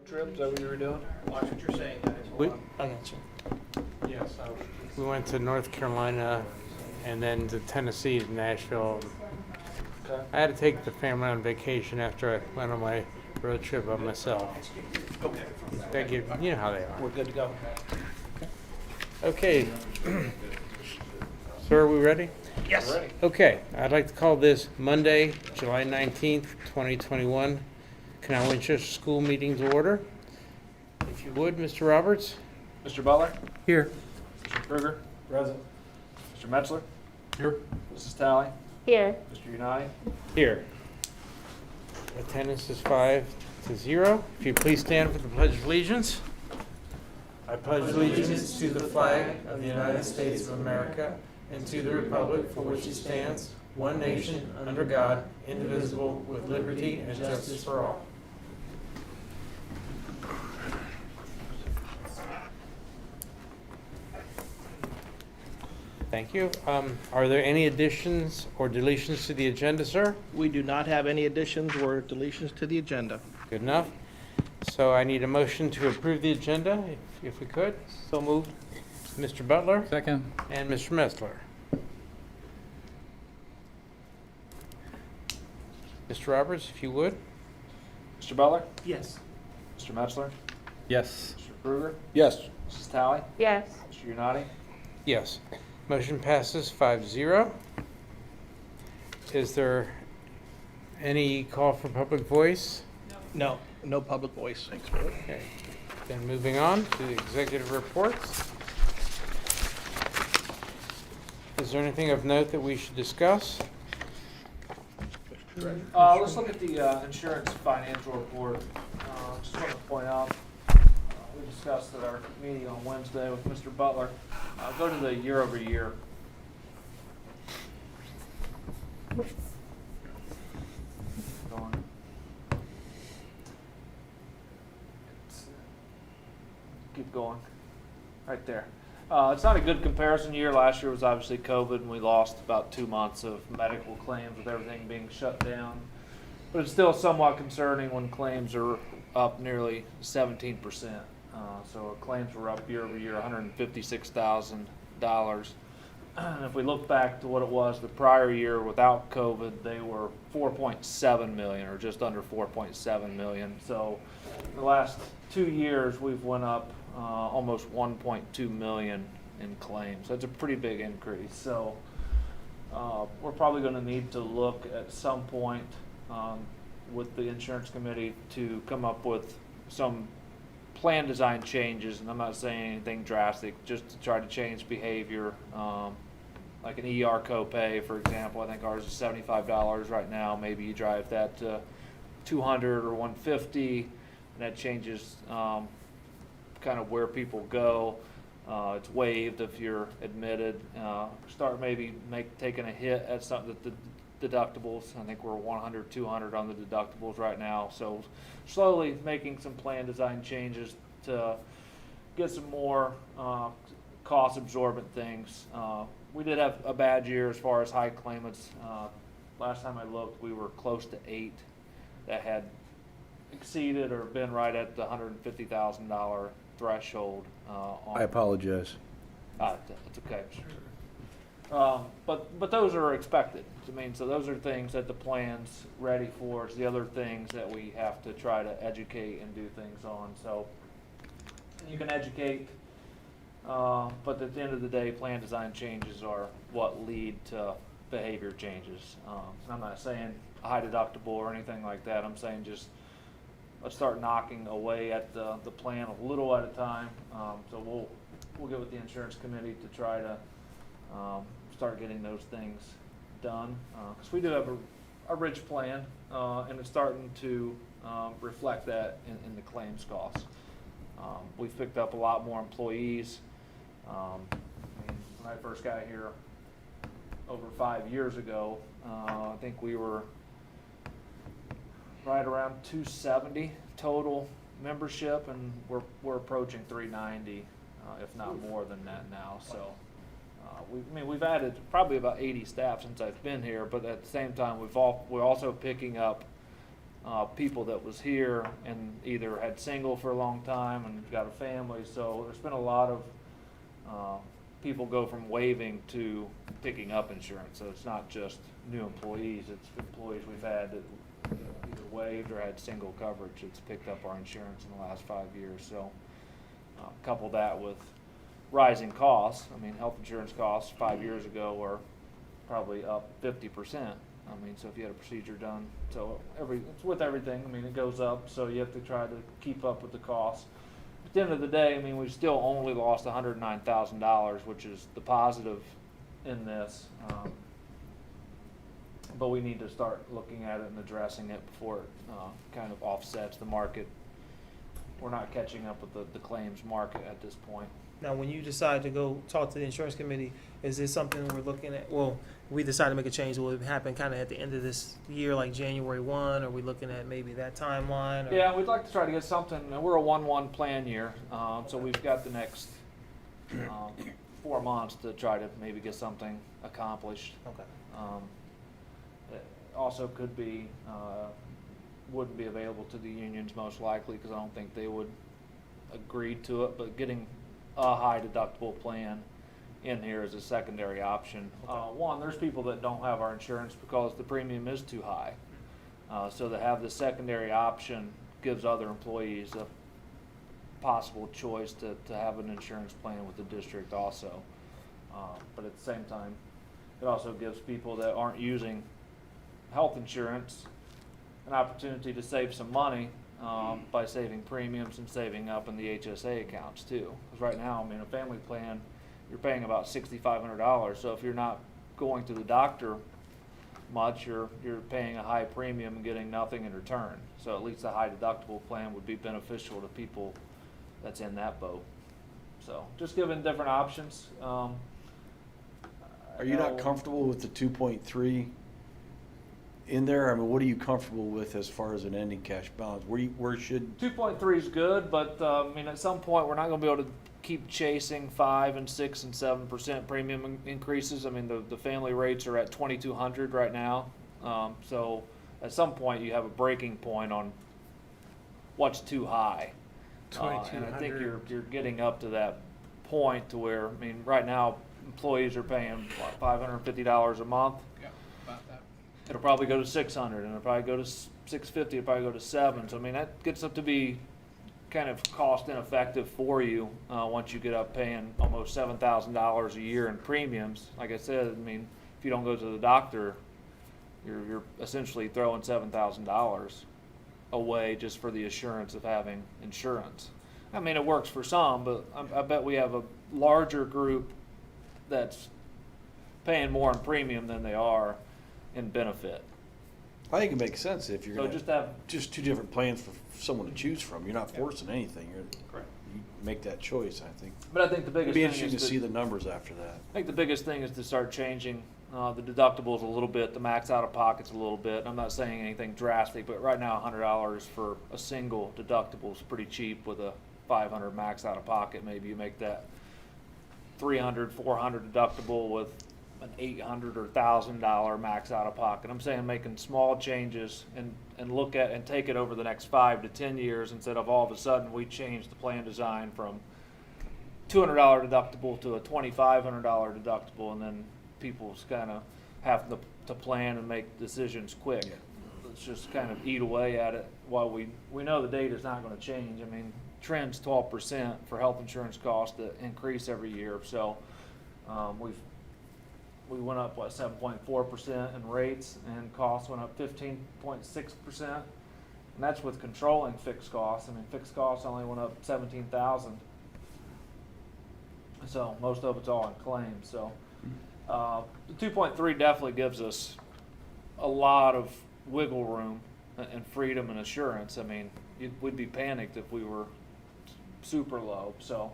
trip? Is that what you were doing? Watch what you're saying, guys. Hold on. I got you. Yes. We went to North Carolina and then to Tennessee to Nashville. Okay. I had to take the family on vacation after I went on my road trip by myself. Okay. You know how they are. We're good to go. Okay. Sir, are we ready? Yes. Ready? Okay. I'd like to call this Monday, July 19th, 2021, Canal Winchester School meeting to order. If you would, Mr. Roberts. Mr. Butler? Here. Mr. Kruger? Present. Mr. Metzler? Here. Mrs. Talley? Here. Mr. Unati? Here. Attendance is 5-0. If you please stand for the Pledge of Allegiance. I pledge allegiance to the flag of the United States of America and to the republic for which it stands, one nation, under God, indivisible, with liberty and justice for all. Thank you. Are there any additions or deletions to the agenda, sir? We do not have any additions or deletions to the agenda. Good enough. So I need a motion to approve the agenda, if we could. So moved. Mr. Butler Second. and Mr. Metzler. Mr. Roberts, if you would. Mr. Butler? Yes. Mr. Metzler? Yes. Mr. Kruger? Yes. Mrs. Talley? Yes. Mr. Unati? Yes. Motion passes 5-0. Is there any call for public voice? No. No public voice. Thanks, Bill. Okay. Then moving on to the executive reports. Is there anything of note that we should discuss? Let's look at the insurance financial report. Just want to point out, we discussed at our meeting on Wednesday with Mr. Butler. Go to the year over year. Going. Keep going. Right there. It's not a good comparison year. Last year was obviously COVID, and we lost about 2 months of medical claims with everything being shut down. But it's still somewhat concerning when claims are up nearly 17%. So claims were up year over year, $156,000. And if we look back to what it was the prior year without COVID, they were 4.7 million, or just under 4.7 million. So in the last 2 years, we've went up almost 1.2 million in claims. That's a pretty big increase. So we're probably going to need to look at some point with the insurance committee to come up with some plan design changes. And I'm not saying anything drastic, just to try to change behavior. Like an ER copay, for example. I think ours is $75 right now. Maybe you drive that to $200 or $150, and that changes kind of where people go. It's waived if you're admitted. Start maybe taking a hit at some of the deductibles. I think we're 100, 200 on the deductibles right now. So slowly making some plan design changes to get some more cost absorbent things. We did have a bad year as far as high claimants. Last time I looked, we were close to 8 that had exceeded or been right at the $150,000 threshold. I apologize. It's okay. But those are expected. I mean, so those are things that the plan's ready for. It's the other things that we have to try to educate and do things on. So you can educate, but at the end of the day, plan design changes are what lead to behavior changes. I'm not saying a high deductible or anything like that. I'm saying just let's start knocking away at the plan a little at a time. So we'll get with the insurance committee to try to start getting those things done, because we do have a rich plan, and it's starting to reflect that in the claims costs. We've picked up a lot more employees. I mean, when I first got here over 5 years ago, I think we were right around 270 total membership, and we're approaching 390, if not more than that now. So we've added probably about 80 staff since I've been here, but at the same time we're also picking up people that was here and either had single for a long time and got a family. So there's been a lot of people go from waiving to picking up insurance. So it's not just new employees, it's employees we've had that either waived or had single coverage that's picked up our insurance in the last 5 years. So couple that with rising costs. I mean, health insurance costs 5 years ago were probably up 50%. I mean, so if you had a procedure done, so it's with everything. I mean, it goes up, so you have to try to keep up with the costs. At the end of the day, I mean, we still only lost $109,000, which is the positive in this. But we need to start looking at it and addressing it before it kind of offsets the market. We're not catching up with the claims market at this point. Now, when you decide to go talk to the insurance committee, is this something we're looking at? Well, we decide to make a change. Will it happen kind of at the end of this year, like January 1? Are we looking at maybe that timeline? Or? Yeah, we'd like to try to get something. We're a 1-1 plan year, so we've got the next 4 months to try to maybe get something accomplished. Okay. It also could be wouldn't be available to the unions most likely because I don't think they would agree to it. But getting a high deductible plan in here is a secondary option. One, there's people that don't have our insurance because the premium is too high. So to have the secondary option gives other employees a possible choice to have an insurance plan with the district also. But at the same time, it also gives people that aren't using health insurance an opportunity to save some money by saving premiums and saving up in the HSA accounts too. Because right now, I mean, a family plan, you're paying about $6,500. So if you're not going to the doctor much, you're paying a high premium and getting nothing in return. So at least a high deductible plan would be beneficial to people that's in that boat. So just giving different options. Are you not comfortable with the 2.3 in there? I mean, what are you comfortable with as far as an ending cash balance? Where should 2.3 is good, but I mean, at some point, we're not going to be able to keep chasing 5 and 6 and 7% premium increases. I mean, the family rates are at $2,200 right now. So at some point, you have a breaking point on what's too high. And I think you're getting up to that point to where, I mean, right now, employees are paying what, $550 a month. Yeah, about that. It'll probably go to 600, and it'll probably go to 650. It'll probably go to 7. So I mean, that gets up to be kind of cost ineffective for you once you get up paying almost $7,000 a year in premiums. Like I said, I mean, if you don't go to the doctor, you're essentially throwing $7,000 away just for the assurance of having insurance. I mean, it works for some, but I bet we have a larger group that's paying more in premium than they are in benefit. I think it makes sense if you're So gonna just have just two different plans for someone to choose from. You're not forcing anything. correct. You make that choice, I think. But I think the It'd biggest be thing interesting is to see the numbers after that. I think the biggest thing is to start changing the deductibles a little bit, the max out of pockets a little bit. I'm not saying anything drastic, but right now $100 for a single deductible is pretty cheap with a $500 max out of pocket. Maybe you make that $300, $400 deductible with an $800 or $1,000 max out of pocket. I'm saying making small changes and look at and take it over the next 5 to 10 years instead of all of a sudden we change the plan design from $200 deductible to a $2,500 deductible, and then people's kind of have to plan and make decisions quick. Let's just kind of eat away at it while we know the data is not going to change. I mean, trend's 12% for health insurance costs that increase every year. So we went up, 7.4% in rates, and costs went up 15.6%. And that's with controlling fixed costs. I mean, fixed costs only went up 17,000. So most of it's all in claims. So the 2.3 definitely gives us a lot of wiggle room and freedom and assurance. I mean, we'd be panicked if we were super low. So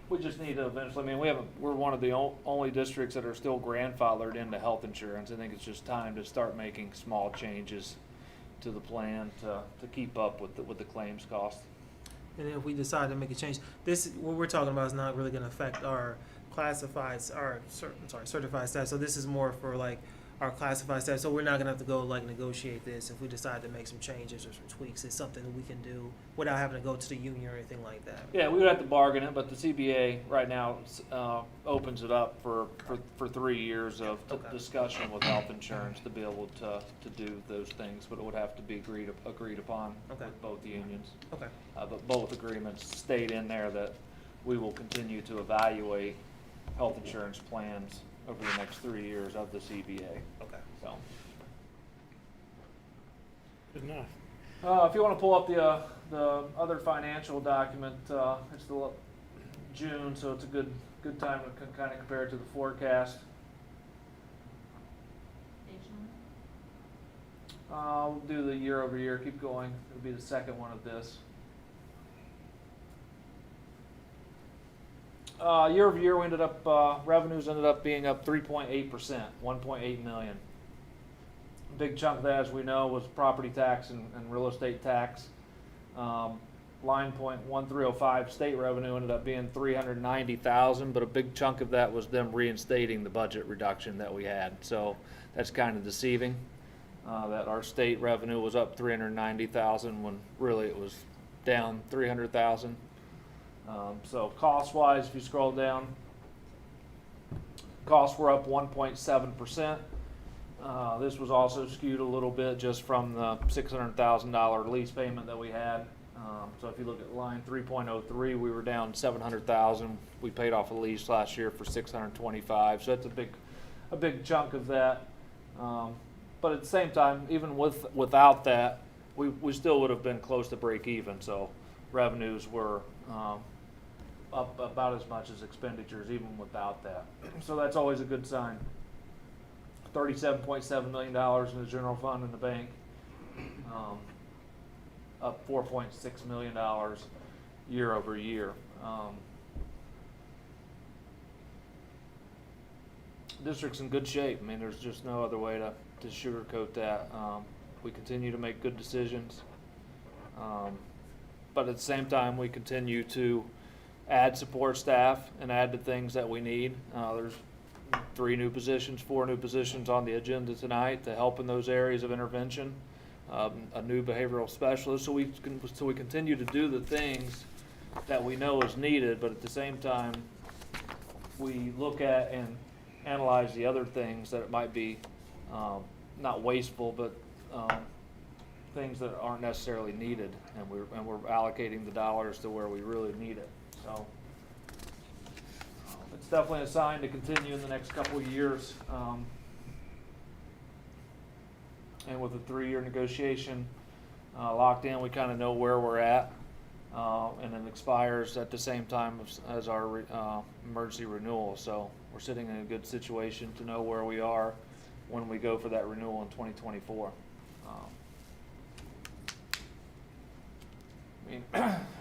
we just need to eventually, I mean, we're one of the only districts that are still grandfathered into health insurance. I think it's just time to start making small changes to the plan to keep up with the claims costs. And then if we decide to make a change, what we're talking about is not really going to affect our certified staff. So this is more for like our classified staff, so we're not gonna have to go like negotiate this if we decide to make some changes or some tweaks. It's something that we can do without having to go to the union or anything like that. Yeah, we would have to bargain it, but the CBA right now opens it up for 3 years of Okay. discussion with health insurance to be able to do those things, but it would have to be agreed upon Okay. with both unions. Okay, But both agreements state in there that we will continue to evaluate health insurance plans over the next 3 years of the CBA, okay. so. Good enough. If you want to pull up the other financial document, it's the June, so it's a good time to kind of compare it to the forecast. We'll do the year over year, keep going, it'll be the second one of this. Year over year, we ended up, revenues ended up being up 3.8%, 1.8 million. A big chunk of that, as we know, was property tax and real estate tax. Line point 1305 state revenue ended up being 390,000, but a big chunk of that was them reinstating the budget reduction that we had. So that's kind of deceiving, that our state revenue was up 390,000 when really it was down 300,000. So cost-wise, if you scroll down, costs were up 1.7%. This was also skewed a little bit just from the $600,000 lease payment that we had. So if you look at line 3.03, we were down 700,000. We paid off a lease last year for 625. So that's a big chunk of that. But at the same time, even without that, we still would have been close to break even. So revenues were up about as much as expenditures, even without that. So that's always a good sign. $37.7 million in the general fund in the bank, up $4.6 million year over year. District's in good shape. I mean, there's just no other way to sugarcoat that. We continue to make good decisions, but at the same time, we continue to add support staff and add the things that we need. There's 4 new positions on the agenda tonight to help in those areas of intervention. A new behavioral specialist, so we continue to do the things that we know is needed, but at the same time, we look at and analyze the other things that it might be not wasteful, but things that aren't necessarily needed, and we're allocating the dollars to where we really need it. So it's definitely a sign to continue in the next couple of years. And with a 3-year negotiation locked in, we kind of know where we're at, and it expires at the same time as our emergency renewal. So we're sitting in a good situation to know where we are when we go for that renewal in 2024. I mean,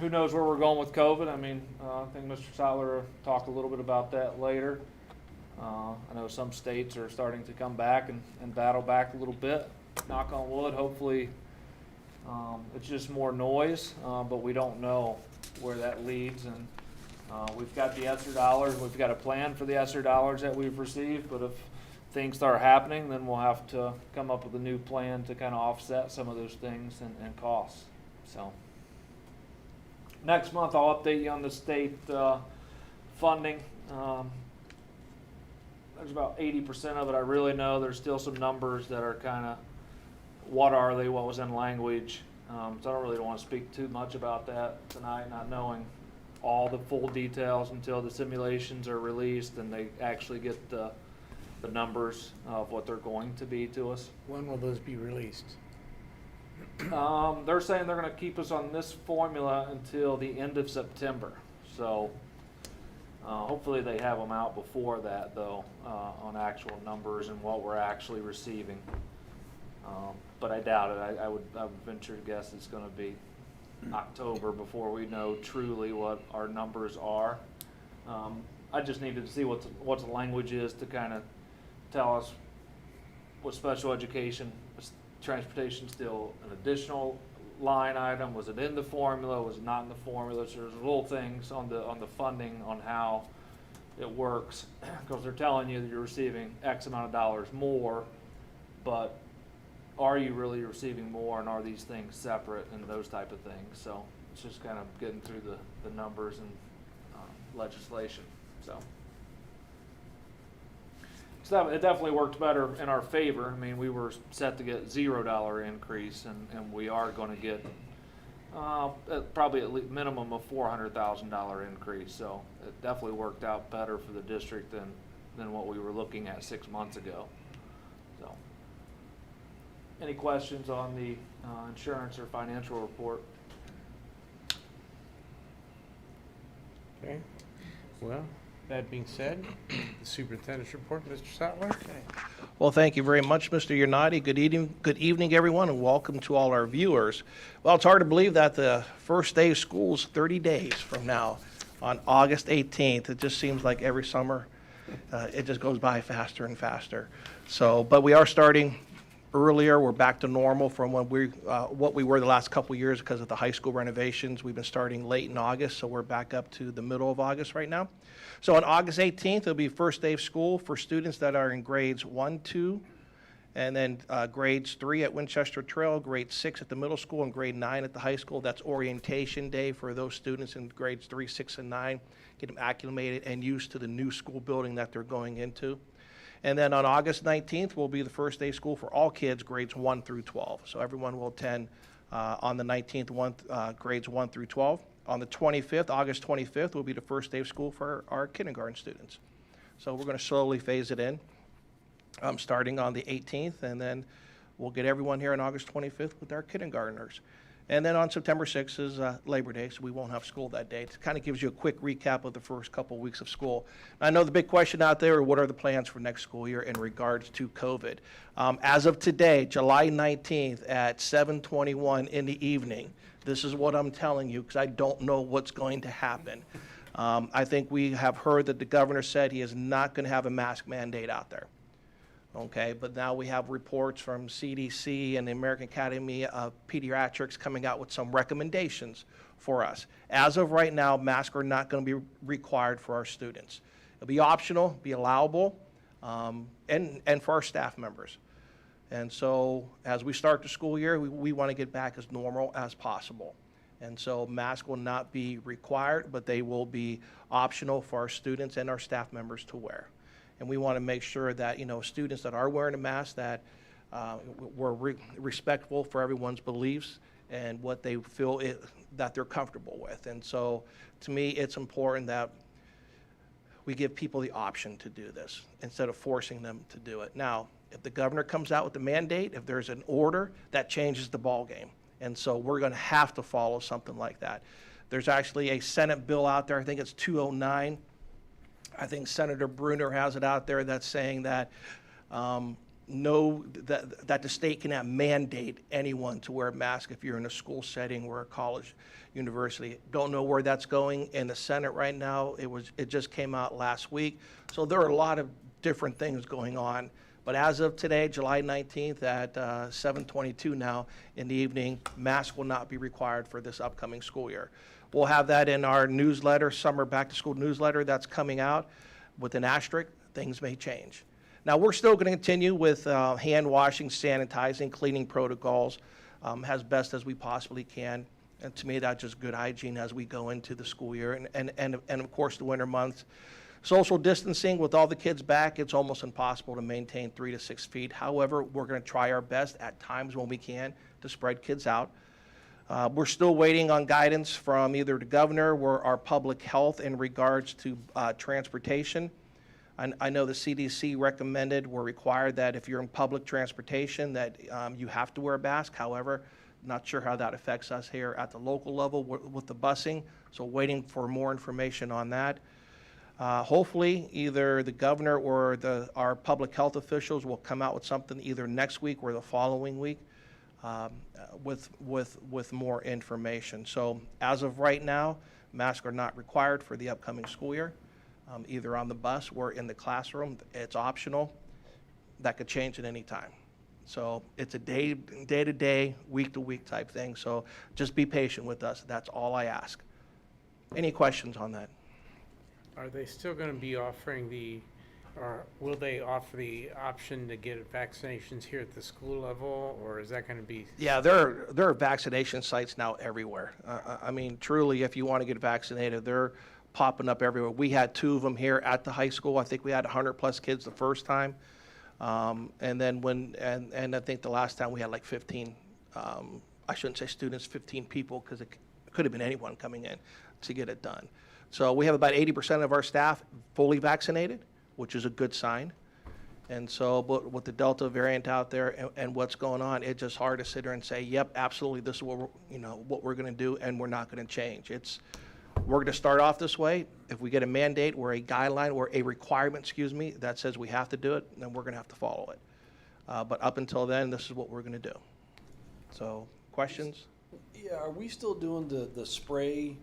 who knows where we're going with COVID? I mean, I think Mr. Seiler will talk a little bit about that later. I know some states are starting to come back and battle back a little bit. Knock on wood, hopefully it's just more noise, but we don't know where that leads. And we've got the ESSER dollars, we've got a plan for the ESSER dollars that we've received, but if things start happening, then we'll have to come up with a new plan to kind of offset some of those things and costs. So next month I'll update you on the state funding. There's about 80% of it I really know. There's still some numbers that are kind of, what are they, what was in language. So I don't really want to speak too much about that tonight, not knowing all the full details until the simulations are released and they actually get the numbers of what they're going to be to us. When will those be released? They're saying they're going to keep us on this formula until the end of September. So hopefully they have them out before that, though, on actual numbers and what we're actually receiving. But I doubt it. I would venture to guess it's going to be October before we know truly what our numbers are. I just needed to see what the language is to kind of tell us what special education, transportation still an additional line item, was it in the formula, was it not in the formula. So there's little things on the funding on how it works, because they're telling you that you're receiving X amount of dollars more but are you really receiving more, and are these things separate, and those type of things? So it's just kind of getting through the numbers and legislation. So it definitely worked better in our favor. I mean, we were set to get $0 increase, and we are going to get probably at least minimum of $400,000 increase. So it definitely worked out better for the district than what we were looking at 6 months ago. So, any questions on the insurance or financial report? Okay, well, that being said, the superintendent's report, Mr. Sattler. Well, thank you very much, Mr. Yanati. Good evening, everyone, and welcome to all our viewers. Well, it's hard to believe that the first day of school is 30 days from now, on August 18th. It just seems like every summer, it just goes by faster and faster. So, but we are starting earlier. We're back to normal from what we were the last couple of years because of the high school renovations. We've been starting late in August, so we're back up to the middle of August right now. So on August 18th, it'll be first day of school for students that are in grades 1, 2, and then grades 3 at Winchester Trail, grade 6 at the middle school, and grade 9 at the high school. That's orientation day for those students in grades 3, 6, and 9. Get them acclimated and used to the new school building that they're going into. And then on August 19th will be the first day of school for all kids, grades 1 through 12. So everyone will attend on the 19th, grades 1 through 12. On the 25th, August 25th, will be the first day of school for our kindergarten students. So we're going to slowly phase it in, starting on the 18th, and then we'll get everyone here on August 25th with our kindergartners. And then on September 6th is Labor Day, so we won't have school that day. It kind of gives you a quick recap of the first couple of weeks of school. I know the big question out there, what are the plans for next school year in regards to COVID? As of today, July 19th at 7:21 in the evening, this is what I'm telling you because I don't know what's going to happen. I think we have heard that the governor said he is not going to have a mask mandate out there. Okay, but now we have reports from CDC and the American Academy of Pediatrics coming out with some recommendations for us. As of right now, masks are not going to be required for our students. It'll be optional, be allowable, and for our staff members. And so as we start the school year, we want to get back as normal as possible. And so masks will not be required, but they will be optional for our students and our staff members to wear. And we want to make sure that, students that are wearing a mask, that we're respectful for everyone's beliefs and what they feel that they're comfortable with. And so to me, it's important that we give people the option to do this instead of forcing them to do it. Now, if the governor comes out with a mandate, if there's an order, that changes the ballgame. And so we're going to have to follow something like that. There's actually a Senate bill out there, I think it's 209. I think Senator Bruner has it out there that's saying that that the state cannot mandate anyone to wear a mask if you're in a school setting or a college, university. Don't know where that's going in the Senate right now. It just came out last week. So there are a lot of different things going on. But as of today, July 19th at 7:22 now in the evening, masks will not be required for this upcoming school year. We'll have that in our newsletter, summer back-to-school newsletter that's coming out with an asterisk. Things may change. Now, we're still going to continue with hand washing, sanitizing, cleaning protocols as best as we possibly can. And to me, that's just good hygiene as we go into the school year and of course, the winter months. Social distancing, with all the kids back, it's almost impossible to maintain 3 to 6 feet. However, we're going to try our best at times when we can to spread kids out. We're still waiting on guidance from either the governor or our public health in regards to transportation. I know the CDC recommended or required that if you're in public transportation that you have to wear a mask. However, not sure how that affects us here at the local level with the busing, so waiting for more information on that. Hopefully, either the governor or our public health officials will come out with something either next week or the following week with more information. So as of right now, masks are not required for the upcoming school year, either on the bus or in the classroom. It's optional. That could change at any time. So it's a day-to-day, week-to-week type thing. So just be patient with us. That's all I ask. Any questions on that? Are they still going to be offering the Or will they offer the option to get vaccinations here at the school level, or is that going to be? Yeah, there are vaccination sites now everywhere. I mean, truly, if you want to get vaccinated, they're popping up everywhere. We had 2 of them here at the high school. I think we had 100+ kids the first time. And then and I think the last time we had like 15, I shouldn't say students, 15 people, because it could have been anyone coming in to get it done. So we have about 80% of our staff fully vaccinated, which is a good sign. And so, but with the Delta variant out there and what's going on, it's just hard to sit there and say, yep, absolutely, this is what we're going to do, and we're not going to change. We're going to start off this way. If we get a mandate or a guideline or a requirement, that says we have to do it, then we're going to have to follow it. But up until then, this is what we're going to do. So, questions? Yeah, are we still doing the spray?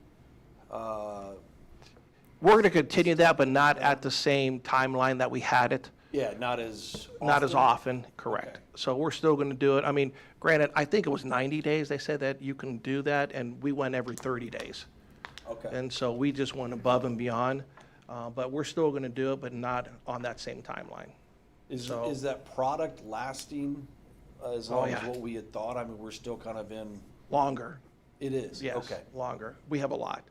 We're going to continue that, but not at the same timeline that we had it. Yeah, not as Not as often? often, correct. Okay. So we're still going to do it. I mean, granted, I think it was 90 days they said that you can do that, and we went every 30 days. Okay. And so we just went above and beyond, but we're still going to do it, but not on that same timeline. So- Is that product lasting as long as yeah. what we had thought? I mean, we're still kind of in, Longer, it is? yes, Okay. longer. We have a lot.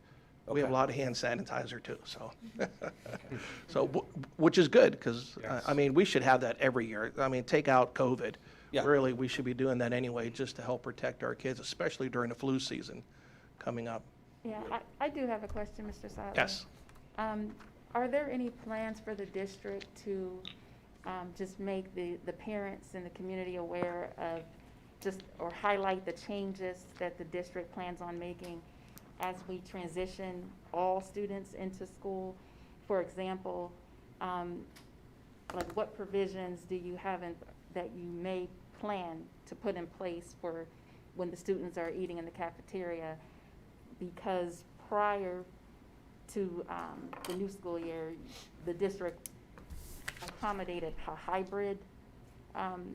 We have a Okay. lot of hand sanitizer too, so. So, which is good, because, Yes. I mean, we should have that every year. I mean, take out COVID. Yeah. Really, we should be doing that anyway, just to help protect our kids, especially during the flu season coming up. Yeah, I do have a question, Mr. Sadler. Yes. Are there any plans for the district to just make the parents and the community aware of or highlight the changes that the district plans on making as we transition all students into school? For example, like what provisions do you have that you may plan to put in place for when the students are eating in the cafeteria? Because prior to the new school year, the district accommodated a hybrid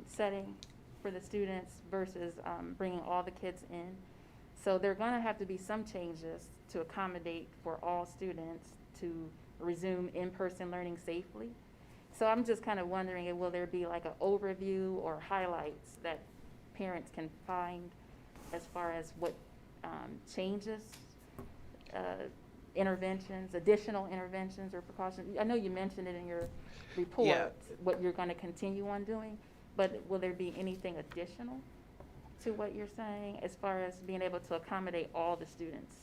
setting for the students versus bringing all the kids in. So there are going to have to be some changes to accommodate for all students to resume in-person learning safely. So I'm just kind of wondering, will there be like an overview or highlights that parents can find as far as what changes, interventions, additional interventions or precautions? I know you mentioned it in your report, Yeah. what you're going to continue on doing, but will there be anything additional to what you're saying as far as being able to accommodate all the students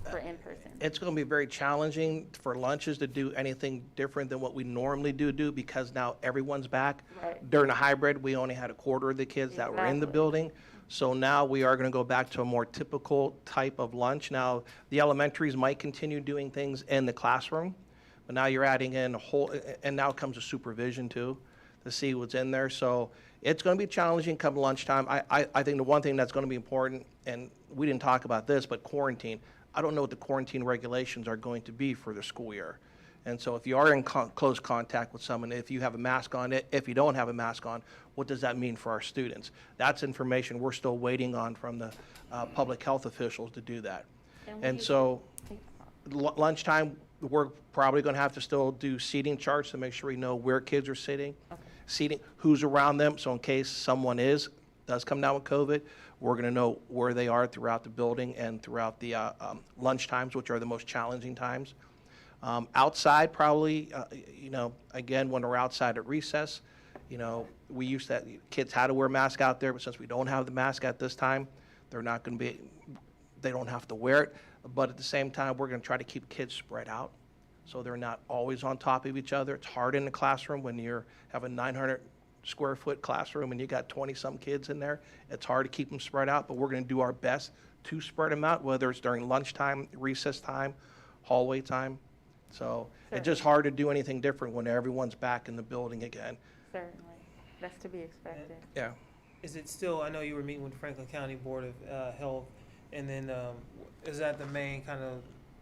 for in-person? It's going to be very challenging for lunches to do anything different than what we normally do because now everyone's back. Right. During the hybrid, we only had a quarter of the kids that were in the Exactly. building. So now we are going to go back to a more typical type of lunch. Now, the elementaries might continue doing things in the classroom, but now you're adding in a whole, and now comes a supervision too, to see what's in there. So it's going to be challenging come lunchtime. I think the one thing that's going to be important, and we didn't talk about this, but quarantine. I don't know what the quarantine regulations are going to be for the school year. And so if you are in close contact with someone, if you have a mask on, if you don't have a mask on, what does that mean for our students? That's information we're still waiting on from the public health officials to do that. And so lunchtime, we're probably going to have to still do seating charts to make sure we know where kids are sitting, seating, who's around them. So in case someone does come down with COVID, we're going to know where they are throughout the building and throughout the lunch times, which are the most challenging times. Outside, probably, again, when we're outside at recess, we used to, kids had to wear a mask out there, but since we don't have the mask at this time, they're not going to be, they don't have to wear it. But at the same time, we're going to try to keep kids spread out so they're not always on top of each other. It's hard in the classroom when you have a 900 square foot classroom and you got 20-some kids in there. It's hard to keep them spread out, but we're going to do our best to spread them out, whether it's during lunchtime, recess time, hallway time. So it's just hard to do anything different when everyone's back in the building again. Certainly, that's to be expected. Yeah. Is it still, I know you were meeting with the Franklin County Board of Health, and then is that the main kind of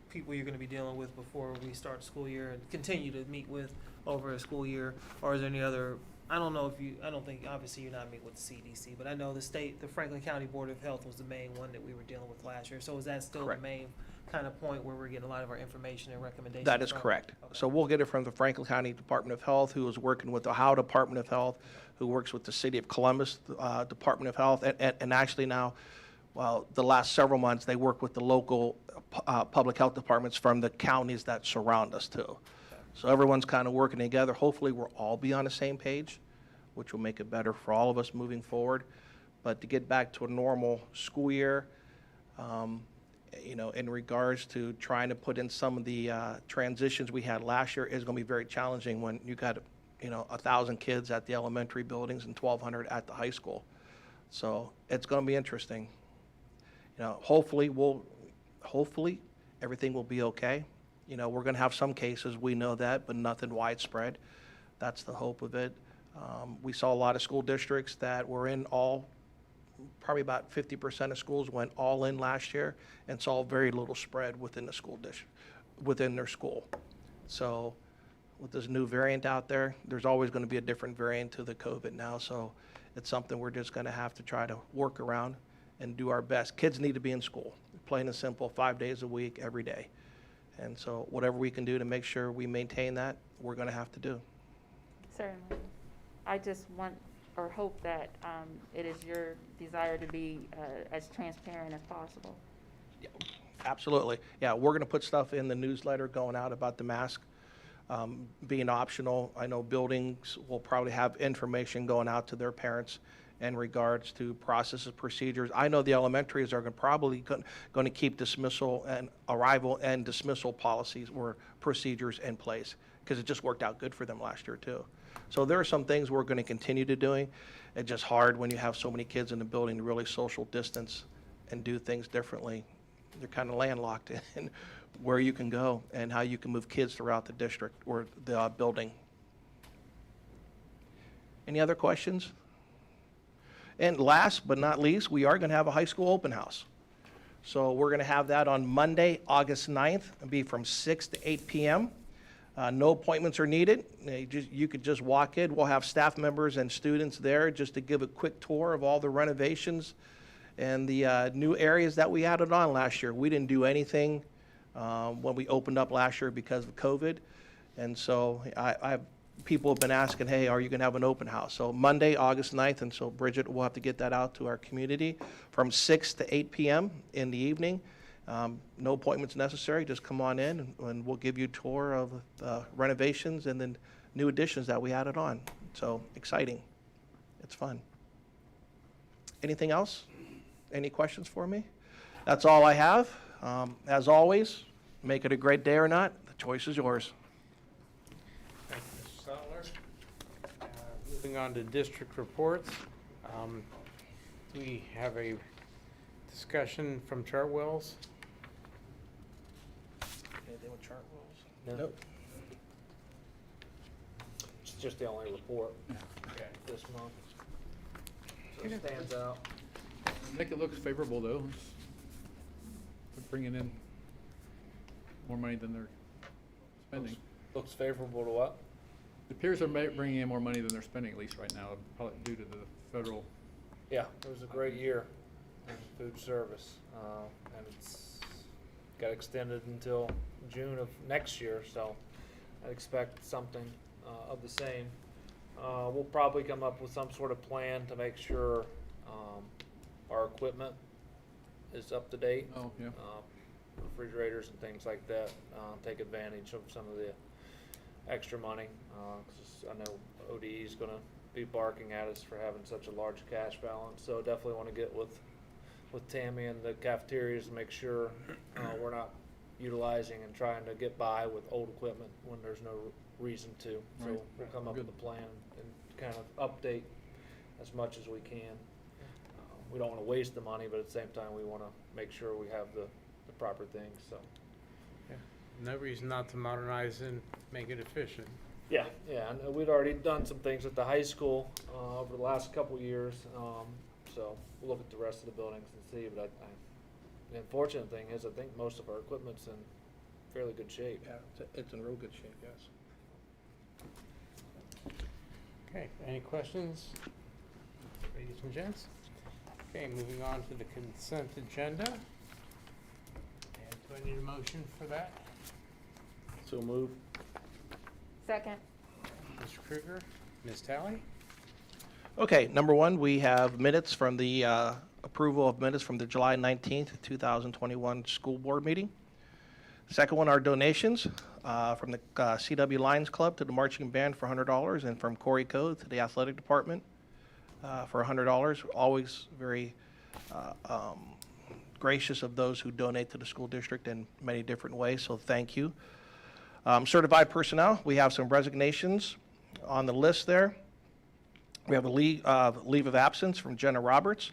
people you're going to be dealing with before we start the school year and continue to meet with over a school year? Or is there any other, I don't think, obviously you're not meeting with the CDC, but I know the Franklin County Board of Health was the main one that we were dealing with last year. So is that still Correct. the main kind of point where we're getting a lot of our information and recommendations That is from? correct. Okay. So we'll get it from the Franklin County Department of Health, who is working with the Ohio Department of Health, who works with the City of Columbus Department of Health, and actually now, well, the last several months, they work with the local public health departments from the counties that surround us too. So everyone's kind of working together. Hopefully, we'll all be on the same page, which will make it better for all of us moving forward. But to get back to a normal school year, you know, in regards to trying to put in some of the transitions we had last year is going to be very challenging when you got, you know, 1,000 kids at the elementary buildings and 1,200 at the high school. So it's going to be interesting. You know, hopefully everything will be okay. You know, we're going to have some cases, we know that, but nothing widespread. That's the hope of it. We saw a lot of school districts that were in probably about 50% of schools went all in last year and saw very little spread within the school district, within their school. So with this new variant out there, there's always going to be a different variant to the COVID now. So it's something we're just going to have to try to work around and do our best. Kids need to be in school, plain and simple, 5 days a week, every day. And so whatever we can do to make sure we maintain that, we're going to have to do. Certainly. I just want or hope that it is your desire to be as transparent as possible. Absolutely. Yeah, we're going to put stuff in the newsletter going out about the mask being optional. I know buildings will probably have information going out to their parents in regards to processes, procedures. I know the elementaries are probably going to keep dismissal and arrival and dismissal policies or procedures in place because it just worked out good for them last year too. So there are some things we're going to continue to doing. It's just hard when you have so many kids in the building to really social distance and do things differently. You're kind of landlocked in where you can go and how you can move kids throughout the district or the building. Any other questions? And last but not least, we are going to have a high school open house. So we're going to have that on Monday, August 9th. It'll be from 6 to 8 p.m. No appointments are needed. You could just walk in. We'll have staff members and students there just to give a quick tour of all the renovations and the new areas that we added on last year. We didn't do anything when we opened up last year because of COVID. And so people have been asking, hey, are you going to have an open house? So Monday, August 9th, and so Bridget will have to get that out to our community from 6 to 8 p.m. in the evening. No appointments necessary. Just come on in and we'll give you a tour of renovations and then new additions that we added on. So exciting. It's fun. Anything else? Any questions for me? That's all I have. As always, make it a great day or not. The choice is yours. Thank you, Mr. Sutler. Moving on to district reports. We have a discussion from Chartwell's. Anything with chart rules? No. Nope. It's just the only report this month. So it stands out. I think it looks favorable, though. They're bringing in more money than they're spending. Looks favorable to what? It appears they're bringing in more money than they're spending, at least right now, probably due to the federal. Yeah, it was a great year in food service, and it's got extended until June of next year, so I'd expect something of the same. We'll probably come up with some sort of plan to make sure our equipment is up to date. Oh, yeah. Refrigerators and things like that, take advantage of some of the extra money. 'Cause I know ODE is gonna be barking at us for having such a large cash balance, so definitely wanna get with Tammy and the cafeterias and make sure we're not utilizing and trying to get by with old equipment when there's no reason to. So Right. we'll come up Good. with a plan and kind of update as much as we can. We don't wanna waste the money, but at the same time, we wanna make sure we have the proper things, so. No reason not to modernize and make it efficient. Yeah, and we'd already done some things at the high school over the last couple of years, so we'll look at the rest of the buildings and see, but the unfortunate thing is I think most of our equipment's in fairly good shape. Yeah, it's in real good shape, yes. Okay, any questions, ladies and gents? Okay, moving on to the consent agenda. And Do I need a motion for that? So move. Second. Mr. Krueger, Ms. Tally? Okay, number one, we have minutes from the approval of minutes from the July 19th, 2021 school board meeting. Second one are donations from the CW Lions Club to the marching band for $100 and from Corey Code to the athletic department for $100. Always very gracious of those who donate to the school district in many different ways, so thank you. Certified personnel, we have some resignations on the list there. We have a leave of absence from Jenna Roberts,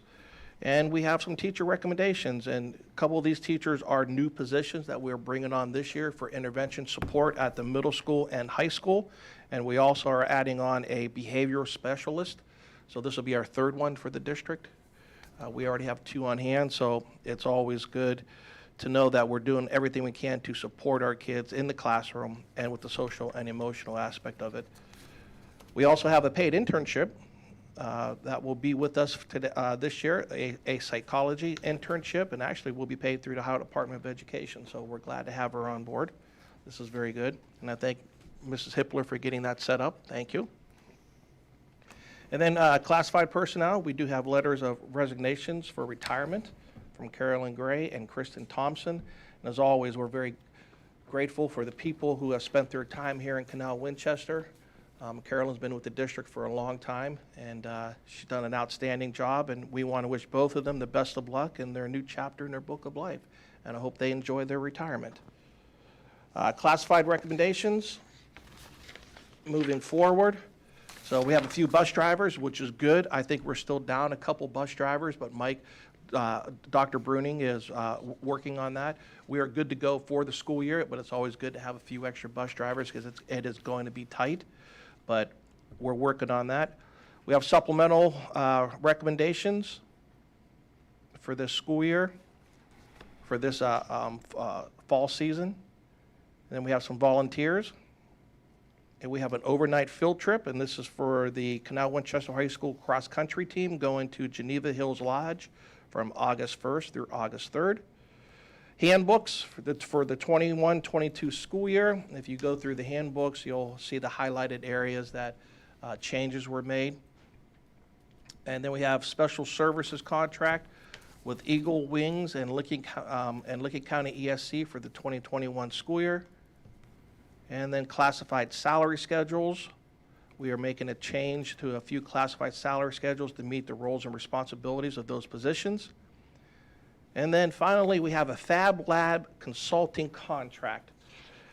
and we have some teacher recommendations. And a couple of these teachers are new positions that we're bringing on this year for intervention support at the middle school and high school. And we also are adding on a behavioral specialist. So this will be our third one for the district. We already have 2 on hand, so it's always good to know that we're doing everything we can to support our kids in the classroom and with the social and emotional aspect of it. We also have a paid internship that will be with us today, this year, a psychology internship, and actually will be paid through the Ohio Department of Education. So we're glad to have her on board. This is very good, and I thank Mrs. Hippler for getting that set up. Thank you. And then classified personnel, we do have letters of resignations for retirement from Carolyn Gray and Kristen Thompson. And as always, we're very grateful for the people who have spent their time here in Canal, Winchester. Carolyn's been with the district for a long time, and she's done an outstanding job, and we want to wish both of them the best of luck in their new chapter in their book of life, and I hope they enjoy their retirement. Classified recommendations, moving forward. So we have a few bus drivers, which is good. I think we're still down a couple bus drivers, but Dr. Bruning is working on that. We are good to go for the school year, but it's always good to have a few extra bus drivers because it is going to be tight. But we're working on that. We have supplemental recommendations for this school year, for this fall season. And then we have some volunteers. And we have an overnight field trip, and this is for the Canal Winchester High School cross-country team going to Geneva Hills Lodge from August 1st through August 3rd. Handbooks for the 21-22 school year. If you go through the handbooks, you'll see the highlighted areas that changes were made. And then we have special services contract with Eagle Wings and Licking County ESC for the 2021 school year. And then classified salary schedules. We are making a change to a few classified salary schedules to meet the roles and responsibilities of those positions. And then finally, we have a Fab Lab Consulting Contract.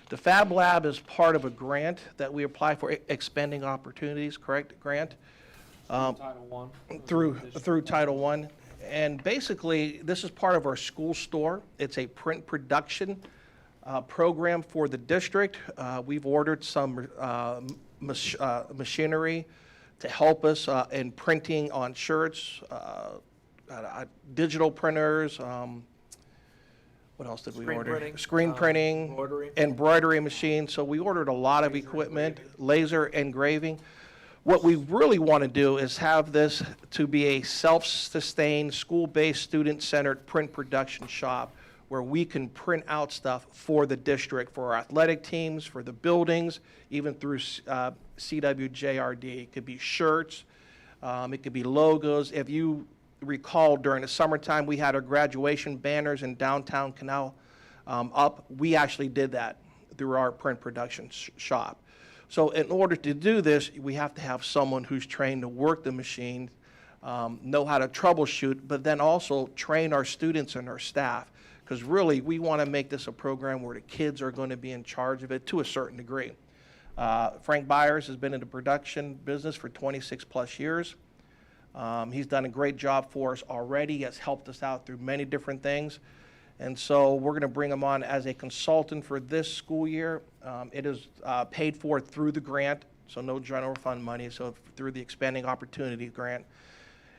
The Fab Lab is part of a grant that we apply for, expanding opportunities, correct, grant? Title I. Through Title I. And basically, this is part of our school store. It's a print production program for the district. We've ordered some machinery to help us in printing on shirts, digital printers, what else did we Screen order? printing, Screen printing, embroidery machine. So we ordered a lot of equipment, laser engraving. What we really want to do is have this to be a self-sustained, school-based, student-centered print production shop where we can print out stuff for the district, for our athletic teams, for the buildings, even through CWJRD. It could be shirts, it could be logos. If you recall, during the summertime, we had our graduation banners in downtown Canal up. We actually did that through our print production shop. So in order to do this, we have to have someone who's trained to work the machine, know how to troubleshoot, but then also train our students and our staff. Because really, we want to make this a program where the kids are going to be in charge of it to a certain degree. Frank Byers has been in the production business for 26 plus years. He's done a great job for us already. He has helped us out through many different things. And so we're going to bring him on as a consultant for this school year. It is paid for through the grant, so no general fund money, so through the Expanding Opportunity Grant.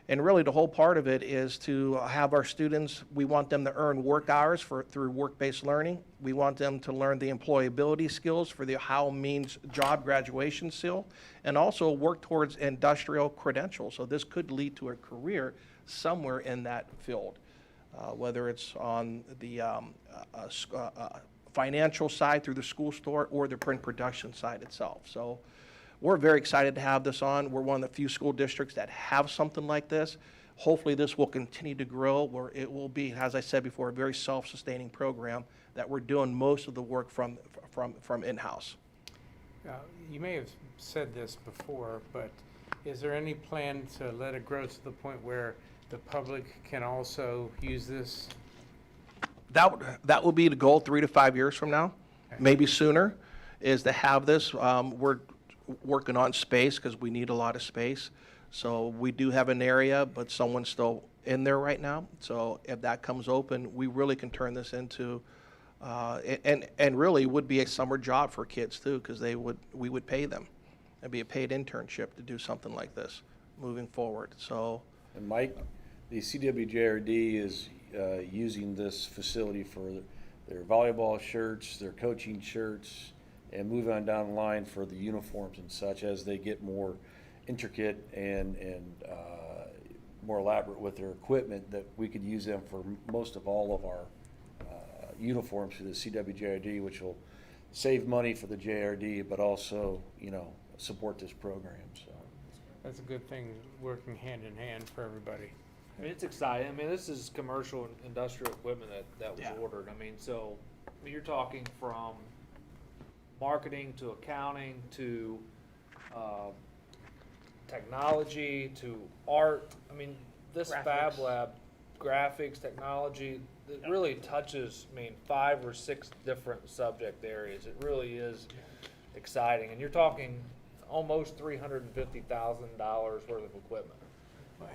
And really the whole part of it is to have our students, we want them to earn work hours through work-based learning. We want them to learn the employability skills for the Ohio Means Job Graduation Seal, and also work towards industrial credentials. So this could lead to a career somewhere in that field. whether it's on the financial side through the school store or the print production side itself. So we're very excited to have this on. We're one of the few school districts that have something like this. Hopefully this will continue to grow, where it will be, as I said before, a very self-sustaining program that we're doing most of the work from in-house. You may have said this before, but is there any plan to let it grow to the point where the public can also use this? That will be the goal 3 to 5 years from now, maybe sooner, is to have this. We're working on space because we need a lot of space. So we do have an area, but someone's still in there right now. So if that comes open, we really can turn this into, and really would be a summer job for kids too, because we would pay them. It'd be a paid internship to do something like this moving forward. So. And Mike, the CWJRD is using this facility for their volleyball shirts, their coaching shirts, and moving on down the line for the uniforms and such as they get more intricate and more elaborate with their equipment, that we could use them for most of all of our uniforms for the CWJRD, which will save money for the JRD, but also, support this program. So That's a good thing, working hand in hand for everybody. I mean, it's exciting. I mean, this is commercial and industrial equipment that was Yeah. ordered. I mean, so you're talking from marketing to accounting to technology to art. I mean, this Fab Lab, graphics, technology, it really touches, 5 or 6 different subject areas. It really is exciting. And you're talking almost $350,000 worth of equipment.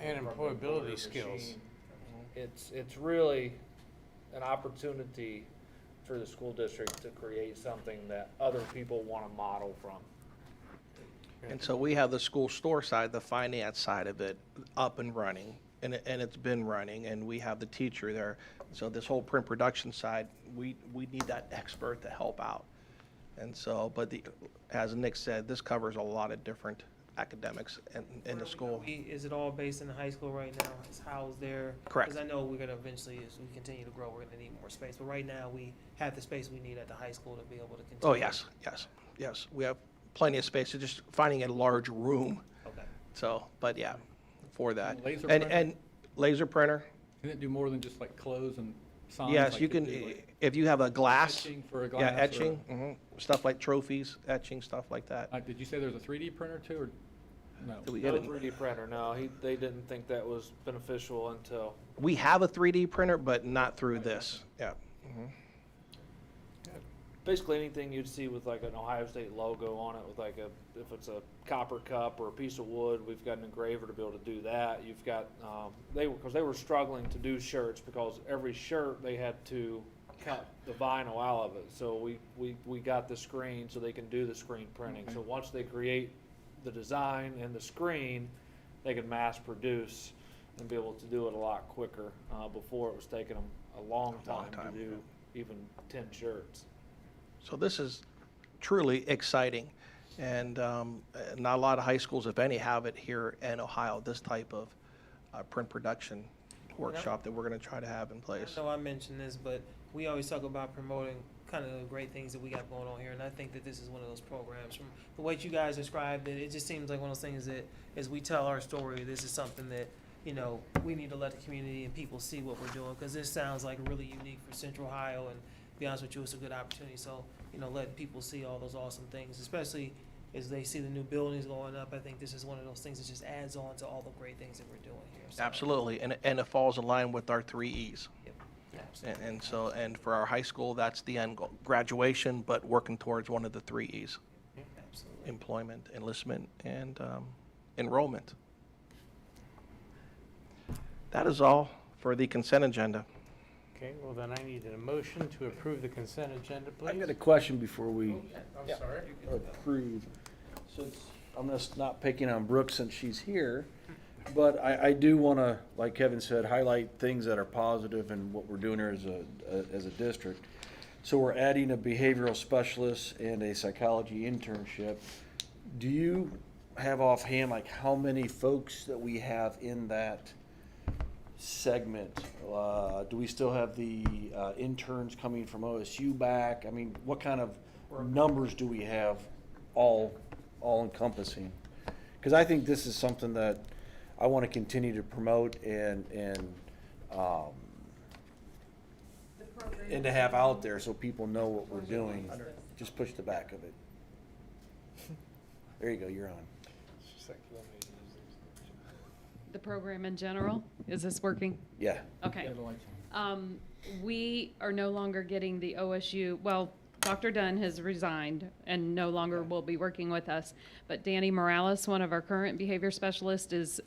And From the employability motor skills. machine. It's really an opportunity for the school district to create something that other people want to model from. And so we have the school store side, the finance side of it, up and running, and it's been running, and we have the teacher there. So this whole print production side, we need that expert to help out. And so, but as Nick said, this covers a lot of different academics in the school. Is it all based in the high school right now? Is housed there? Correct. Because I know we're gonna eventually, as we continue to grow, we're gonna need more space. But right now, we have the space we need at the high school to be able to continue. Oh, yes. We have plenty of space. It's just finding a large room. Okay. So, but yeah, for that. Laser And printer? laser printer. Can it do more than just like clothes and signs? Yes, like you it can, do, like, if you have a glass. etching for a Yeah, glass or- etching, stuff like trophies, etching, stuff like that. Did you say there's a 3D printer too, or no? Do we No get it? 3D printer, no, they didn't think that was beneficial until, We have a 3D printer, but not through this. Yeah. basically anything you'd see with like an Ohio State logo on it with like if it's a copper cup or a piece of wood, we've got an engraver to be able to do that. You've got, because they were struggling to do shirts because every shirt they had to cut the vinyl out of it. So we got the screen so they can do the screen printing. So once they create the design and the screen, they could mass produce and be able to do it a lot quicker. Before it was taking them a long time to do even 10 shirts. So this is truly exciting. And not a lot of high schools, if any, have it here in Ohio, this type of print production workshop that we're going to try to have in place. I know I mentioned this, but we always talk about promoting kind of the great things that we got going on here, and I think that this is one of those programs. From the way you guys described it, it just seems like one of those things that as we tell our story, this is something that, we need to let the community and people see what we're doing, because this sounds like really unique for Central Ohio, and to be honest with you, it's a good opportunity. So, letting people see all those awesome things, especially as they see the new buildings going up, I think this is one of those things that just adds on to all the great things that we're doing here. So, Absolutely. And it falls in line with our 3 E's. Yep, absolutely. And for our high school, that's the end goal. Graduation, but working towards one of the 3 E's. Absolutely. Employment, enlistment, and enrollment. That is all for the consent agenda. Okay, well then I need a motion to approve the consent agenda, please. I've got a question before we I'm sorry. approve. Since I'm just not picking on Brooke since she's here, but I do want to, like Kevin said, highlight things that are positive and what we're doing here as a district. So we're adding a behavioral specialist and a psychology internship. Do you have offhand like how many folks that we have in that segment, do we still have the interns coming from OSU back? I mean, what kind of numbers do we have all encompassing? Because I think this is something that I want to continue to promote and to have out there so people know what we're doing. Just push the back of it. There you go, you're on. The program in general, is this working? Yeah. Okay. We are no longer getting the OSU, well, Dr. Dunn has resigned and no longer will be working with us. But Danny Morales, one of our current behavior specialists,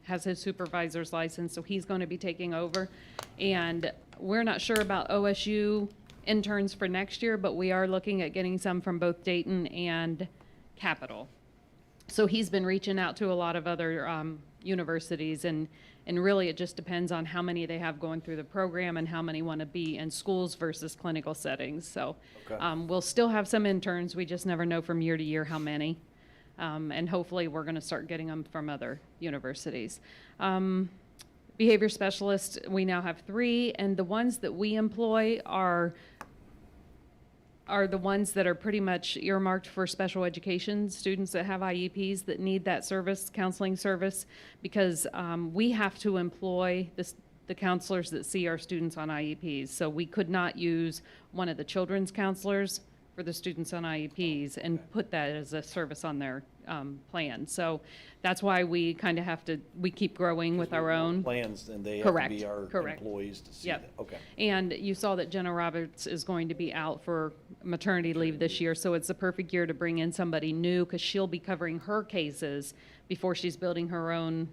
has his supervisor's license, so he's going to be taking over. And we're not sure about OSU interns for next year, but we are looking at getting some from both Dayton and Capital. So he's been reaching out to a lot of other universities, and really it just depends on how many they have going through the program and how many want to be in schools versus clinical settings. So we'll still have some interns. We just never know from year to year how many. And hopefully we're going to start getting them from other universities. Behavior specialists, we now have 3, and the ones that we employ are the ones that are pretty much earmarked for special education students that have IEPs that need that service, counseling service, because we have to employ the counselors that see our students on IEPs. So we could not use one of the children's counselors for the students on IEPs and put that as a service on their plan. So that's why we kind of have to, we keep growing with our own. Plans, and they have to be our Correct. employees to see Yep. that. Okay. And you saw that Jenna Roberts is going to be out for maternity leave this year, so it's the perfect year to bring in somebody new, because she'll be covering her cases before she's building her own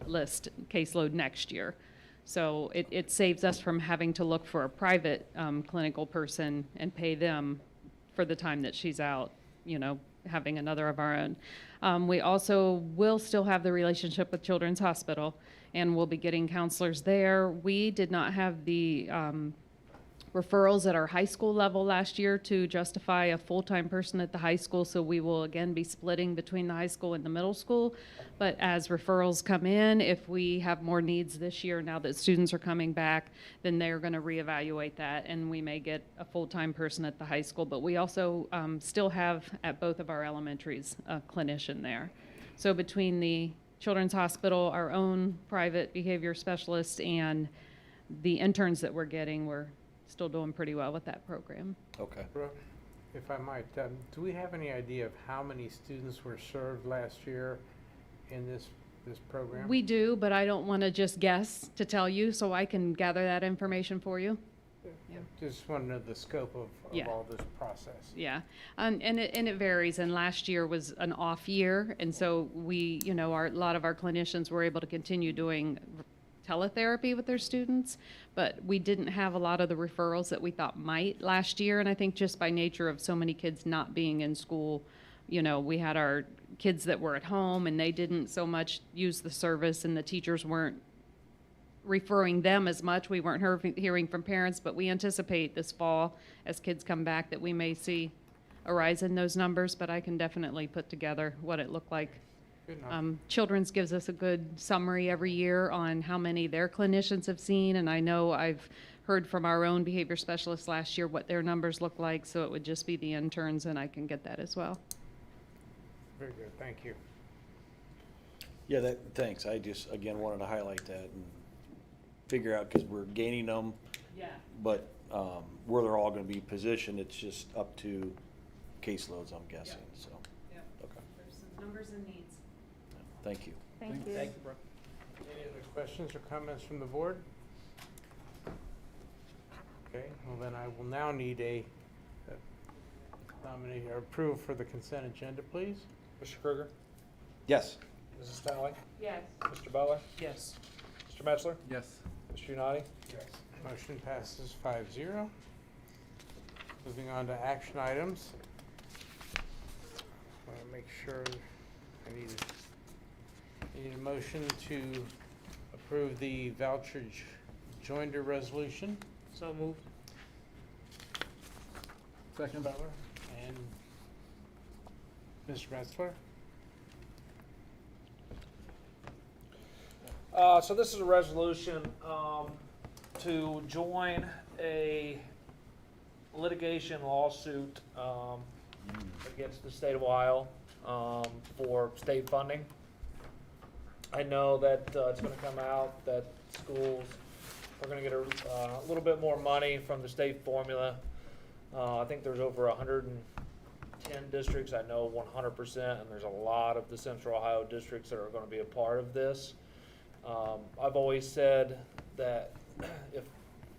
list caseload next year. So it saves us from having to look for a private clinical person and pay them for the time that she's out, you know, having another of our own. We also will still have the relationship with Children's Hospital, and we'll be getting counselors there. We did not have the referrals at our high school level last year to justify a full-time person at the high school, so we will again be splitting between the high school and the middle school. But as referrals come in, if we have more needs this year, now that students are coming back, then they're going to reevaluate that, and we may get a full-time person at the high school. But we also still have at both of our elementaries a clinician there. So between the Children's Hospital, our own private behavior specialist, and the interns that we're getting, we're still doing pretty well with that program. Okay. Brooke, if I might, do we have any idea of how many students were served last year in this program? We do, but I don't want to just guess to tell you, so I can gather that information for you. Just want to know the scope of Yeah. all this process. Yeah, and it varies, and last year was an off year, and so we, you know, a lot of our clinicians were able to continue doing teletherapy with their students, but we didn't have a lot of the referrals that we thought might last year, and I think just by nature of so many kids not being in school, you know, we had our kids that were at home and they didn't so much use the service, and the teachers weren't referring them as much. We weren't hearing from parents, but we anticipate this fall, as kids come back, that we may see a rise in those numbers, but I can definitely put together what it looked like. Good enough. Children's gives us a good summary every year on how many their clinicians have seen, and I know I've heard from our own behavior specialists last year what their numbers look like, so it would just be the interns, and I can get that as well. Very good, thank you. Yeah, thanks. I just, again, wanted to highlight that and figure out, because we're gaining them, Yeah. but where they're all going to be positioned, it's just up to caseloads, I'm guessing, so. Yep. Okay, There's some numbers and needs. thank you. Thank you. Any other questions or comments from the board? Okay, well then I will now need a nomination or approval for the consent agenda, please. Mr. Kruger? Yes. Mrs. Stanley? Yes. Mr. Butler? Yes. Mr. Metzler? Yes. Mr. Unati? Yes. Motion passes 5-0. Moving on to action items. I want to make sure I need a motion to approve the voucher joinder resolution. So moved. Second. Butler and Mr. Metzler. So this is a resolution to join a litigation lawsuit against the state of Ohio for state funding. I know that it's going to come out that schools are going to get a little bit more money from the state formula. I think there's over 110 districts. I know 100%, and there's a lot of the Central Ohio districts that are going to be a part of this. I've always said that if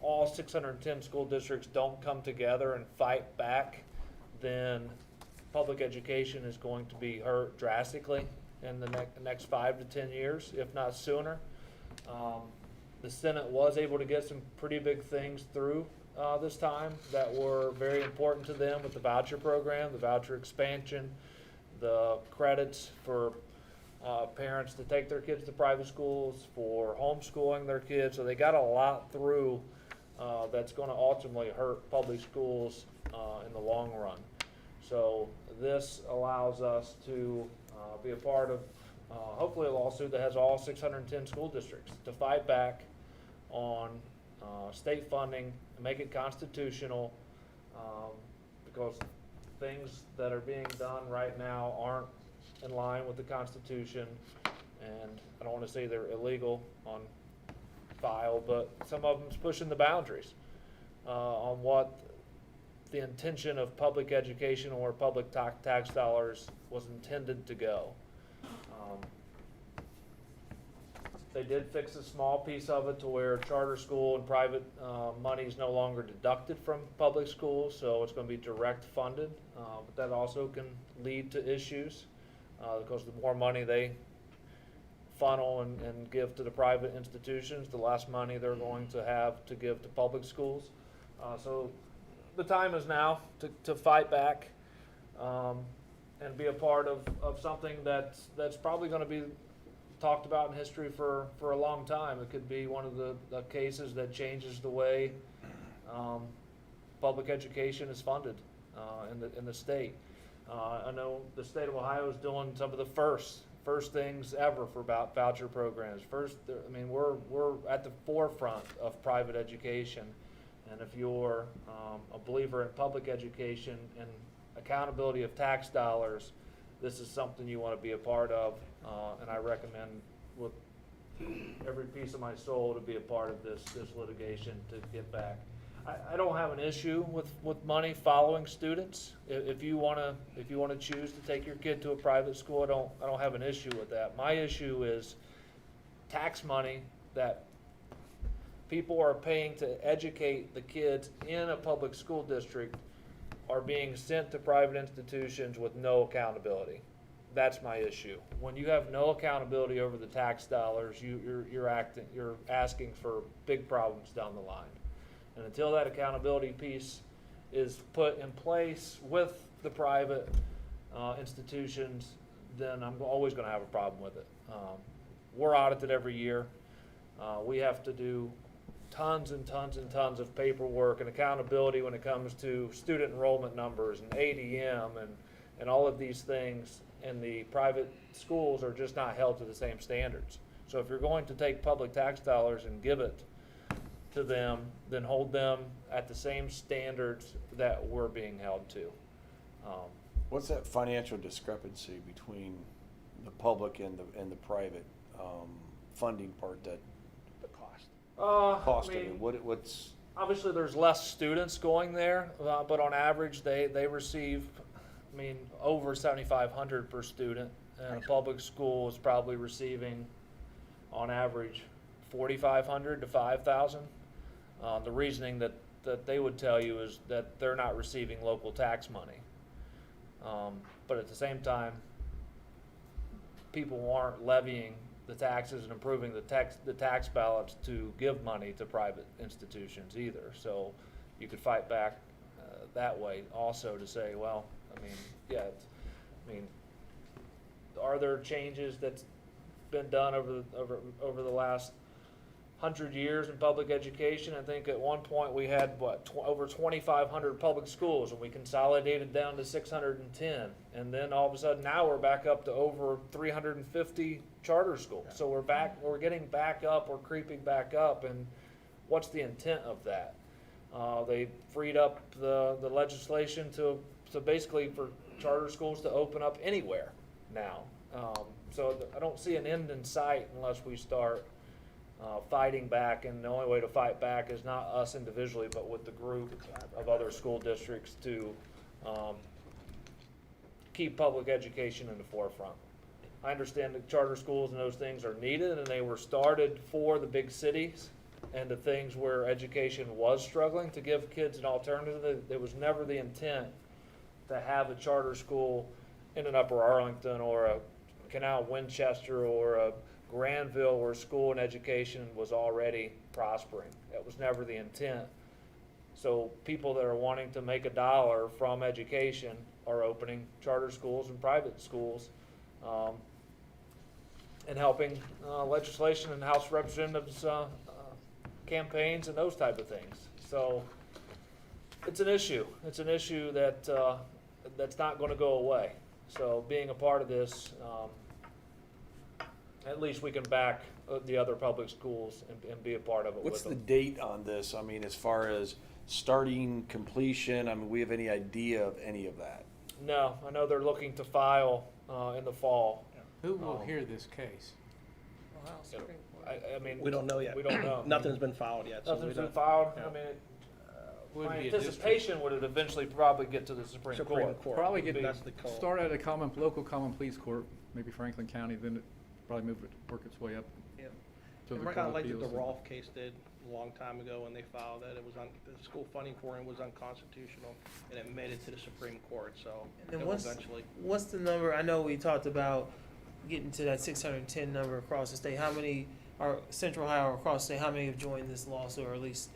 all 610 school districts don't come together and fight back, then public education is going to be hurt drastically in the next 5 to 10 years, if not sooner. The Senate was able to get some pretty big things through this time that were very important to them with the voucher program, the voucher expansion, the credits for parents to take their kids to private schools, for homeschooling their kids. So they got a lot through that's going to ultimately hurt public schools in the long run. So this allows us to be a part of hopefully a lawsuit that has all 610 school districts to fight back on state funding and make it constitutional, because things that are being done right now aren't in line with the Constitution, and I don't want to say they're illegal on file, but some of them's pushing the boundaries on what the intention of public education or public tax dollars was intended to go. They did fix a small piece of it to where charter school and private money is no longer deducted from public schools, so it's going to be direct funded. But that also can lead to issues because the more money they funnel and give to the private institutions, the less money they're going to have to give to public schools. So the time is now to fight back and be a part of something that's probably going to be talked about in history for a long time. It could be one of the cases that changes the way public education is funded in the state. I know the state of Ohio is doing some of the first things ever for about voucher programs. I mean, we're at the forefront of private education, and if you're a believer in public education and accountability of tax dollars, this is something you want to be a part of, and I recommend with every piece of my soul to be a part of this litigation to get back. I don't have an issue with money following students. If you want to choose to take your kid to a private school, I don't have an issue with that. My issue is tax money that people are paying to educate the kids in a public school district are being sent to private institutions with no accountability. That's my issue. When you have no accountability over the tax dollars, you're asking for big problems down the line. And until that accountability piece is put in place with the private institutions, then I'm always going to have a problem with it. We're audited every year. We have to do tons and tons and tons of paperwork and accountability when it comes to student enrollment numbers and ADM and all of these things, and the private schools are just not held to the same standards. So if you're going to take public tax dollars and give it to them, then hold them at the same standards that we're being held to. What's that financial discrepancy between the public and the private funding part that The cost. cost I of mean, it? What's obviously there's less students going there, but on average they receive, over $7,500 per student, and a public school is probably receiving on average $4,500 to $5,000. The reasoning that they would tell you is that they're not receiving local tax money. But at the same time, people aren't levying the taxes and improving the tax balance to give money to private institutions either. So you could fight back that way also to say, well, are there changes that's been done over the last 100 years in public education. I think at one point we had, over 2,500 public schools, and we consolidated down to 610. And then all of a sudden now we're back up to over 350 charter schools. So we're getting back up, we're creeping back up, and what's the intent of that? They freed up the legislation to basically for charter schools to open up anywhere now. So I don't see an end in sight unless we start fighting back, and the only way to fight back is not us individually, but with the group of other school districts to keep public education in the forefront. I understand that charter schools and those things are needed, and they were started for the big cities and the things where education was struggling, to give kids an alternative. It was never the intent to have a charter school in an Upper Arlington or a Canal, Winchester, or a Granville, where school and education was already prospering. That was never the intent. So people that are wanting to make a dollar from education are opening charter schools and private schools, and helping legislation and House Representatives campaigns and those type of things. So it's an issue. It's an issue that that's not going to go away. So being a part of this, at least we can back the other public schools and be a part of it What's with the them. date on this? I mean, as far as starting, completion, I mean, we have any idea of any of that? No, I know they're looking to file in the fall. Who will hear this case? Ohio Supreme Court. I mean, We don't know yet. We don't know. Nothing's been filed yet. So we Nothing's been don't- filed. Yeah. I mean, Would my be a district. anticipation would it eventually probably get to the Supreme Court. Probably get, That's the call. start at a local common pleas court, maybe Franklin County, then it probably work its way up. Yep. to the Kind Court of of like the Appeals. Rolfe case did a long time ago when they filed that it was the school funding for it was unconstitutional, and it made it to the Supreme Court, so And then it'll eventually. what's the number? I know we talked about getting to that 610 number across the state. How many are Central Ohio or across the state? How many have joined this lawsuit, or at least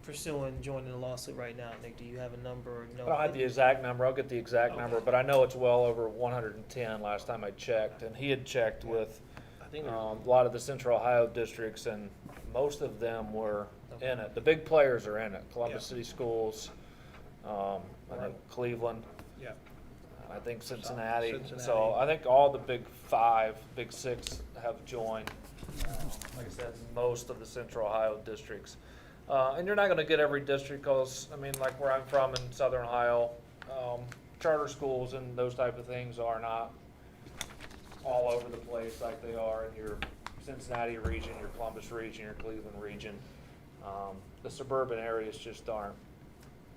pursuing joining the lawsuit right now? Nick, do you have a number or no? I don't have the exact number. I'll get the exact number, but I know it's well over 110 last time I checked, and he had checked with I think a lot of the Central Ohio districts, and most of them were in it. The big players are in it. Columbus Yeah. City Schools, I think Cleveland, yeah. I think Cincinnati. Cincinnati. So I think all the big five, big six have joined. Like I said, most of the Central Ohio districts. And you're not going to get every district because, I mean, like where I'm from in Southern Ohio, charter schools and those type of things are not all over the place like they are in your Cincinnati region, your Columbus region, your Cleveland region. The suburban areas just aren't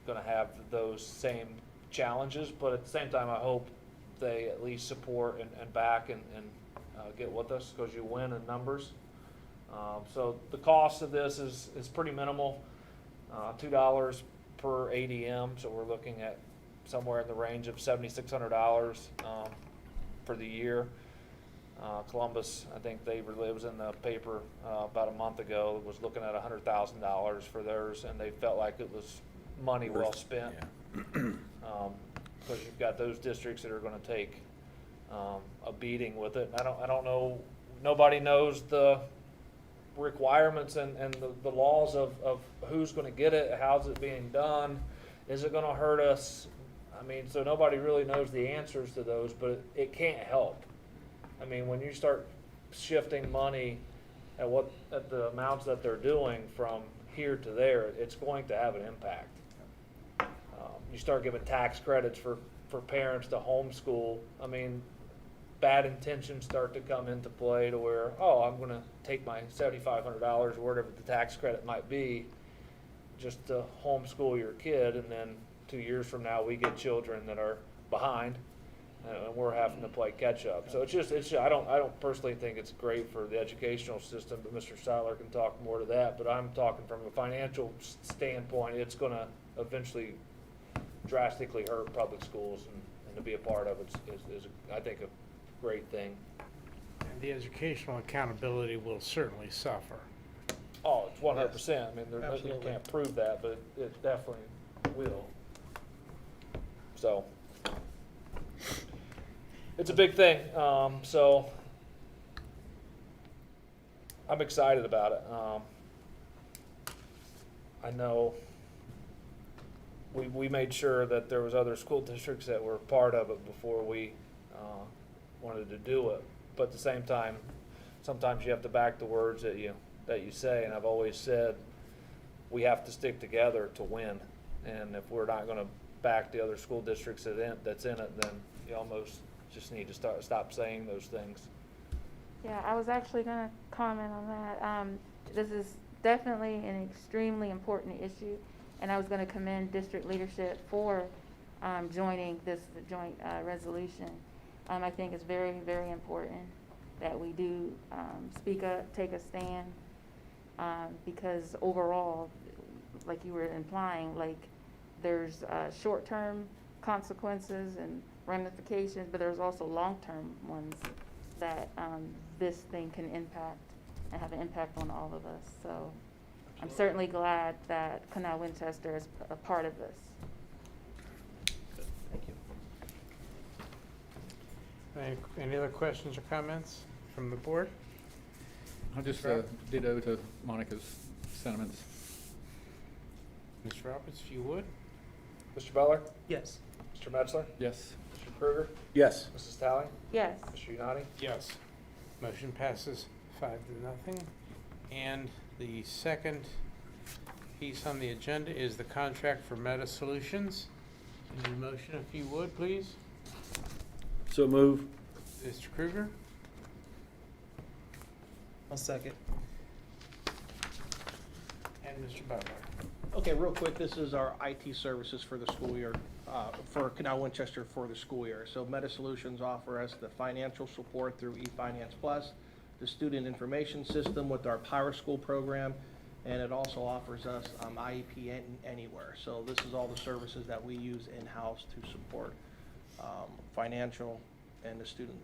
going to have those same challenges, but at the same time, I hope they at least support and back and get with us, because you win in numbers. So the cost of this is pretty minimal, $2 per ADM, so we're looking at somewhere in the range of $7,600 for the year. Columbus, I think it was in the paper about a month ago, was looking at $100,000 for theirs, and they felt like it was money well spent. Because you've got those districts that are going to take a beating with it. And I don't know. Nobody knows the requirements and the laws of who's going to get it, how's it being done, is it going to hurt us? I mean, so nobody really knows the answers to those, but it can't help. I mean, when you start shifting money at the amounts that they're doing from here to there, it's going to have an impact. You start giving tax credits for parents to homeschool. I mean, bad intentions start to come into play to where, I'm going to take my $7,500 or whatever the tax credit might be just to homeschool your kid, and then 2 years from now we get children that are behind, and we're having to play catch up. So it's just I don't personally think it's great for the educational system, but Mr. Seiler can talk more to that. But I'm talking from a financial standpoint, it's going to eventually drastically hurt public schools, and to be a part of it is I think a great thing. And the educational accountability will certainly suffer. Oh, it's 100%. I mean, you Absolutely. can't prove that, but it definitely will. So it's a big thing. So I'm excited about it. I know we made sure that there was other school districts that were part of it before we wanted to do it. But at the same time, sometimes you have to back the words that you say, and I've always said we have to stick together to win. And if we're not going to back the other school districts that's in it, then you almost just need to stop saying those things. Yeah, I was actually gonna comment on that. This is definitely an extremely important issue, and I was gonna commend district leadership for joining this joint resolution. I think it's very, very important that we do speak up, take a stand, because overall, like you were implying, like there's short-term consequences and ramifications, but there's also long-term ones that this thing can impact and have an impact on all of us. So I'm certainly glad that Canal Winchester is a part of this. Thank you. Any other questions or comments from the board? I'll just Rob? ditto to Monica's sentiments. Mr. Roberts, if you would. Mr. Butler? Yes. Mr. Metzler? Yes. Mr. Krueger? Yes. Mrs. Talley? Yes. Mr. Unati? Yes. Motion passes 5-0. And the second piece on the agenda is the contract for Meta Solutions. Need a motion, if you would, please. So move. Mr. Krueger? I'll second. And Mr. Butler. Okay, real quick, this is our IT services for the school year, for Canal Winchester for the school year. So Meta Solutions offer us the financial support through eFinance Plus, the student information system with our Power School program, and it also offers us IEP Anywhere. So this is all the services that we use in-house to support financial and the student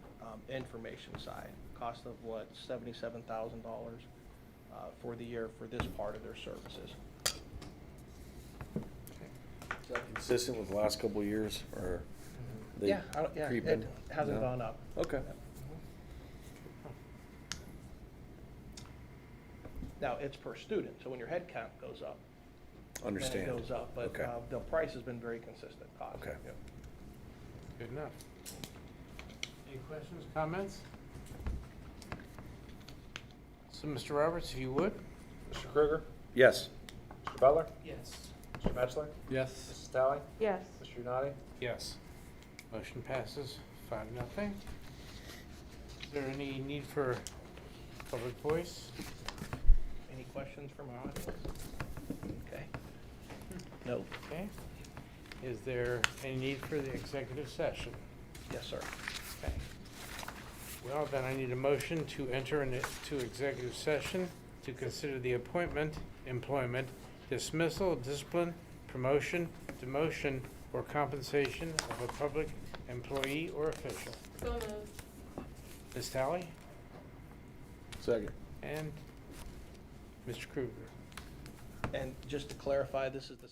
information side. Cost of what, $77,000 for the year for this part of their services. Is that consistent with the last couple of years, or they Yeah, it creeping? hasn't No? gone up. Okay. Now, it's per student, so when your head count goes up, Understand. then it goes up. But Okay. the price has been very consistent, cost. Okay. Yep. Good enough. Any questions, comments? So, Mr. Roberts, if you would. Mr. Krueger? Yes. Mr. Butler? Yes. Mr. Metzler? Yes. Mrs. Talley? Yes. Mr. Unati? Yes. Motion passes 5-0. Is there any need for public voice? Any questions from our audience? Okay. No. Okay. Is there any need for the executive session? Yes, sir. Okay. Well, then I need a motion to enter into executive session to consider the appointment, employment, dismissal, discipline, promotion, demotion, or compensation of a public employee or official. So moved. Ms. Talley Second. and Mr. Krueger. And just to clarify, this is the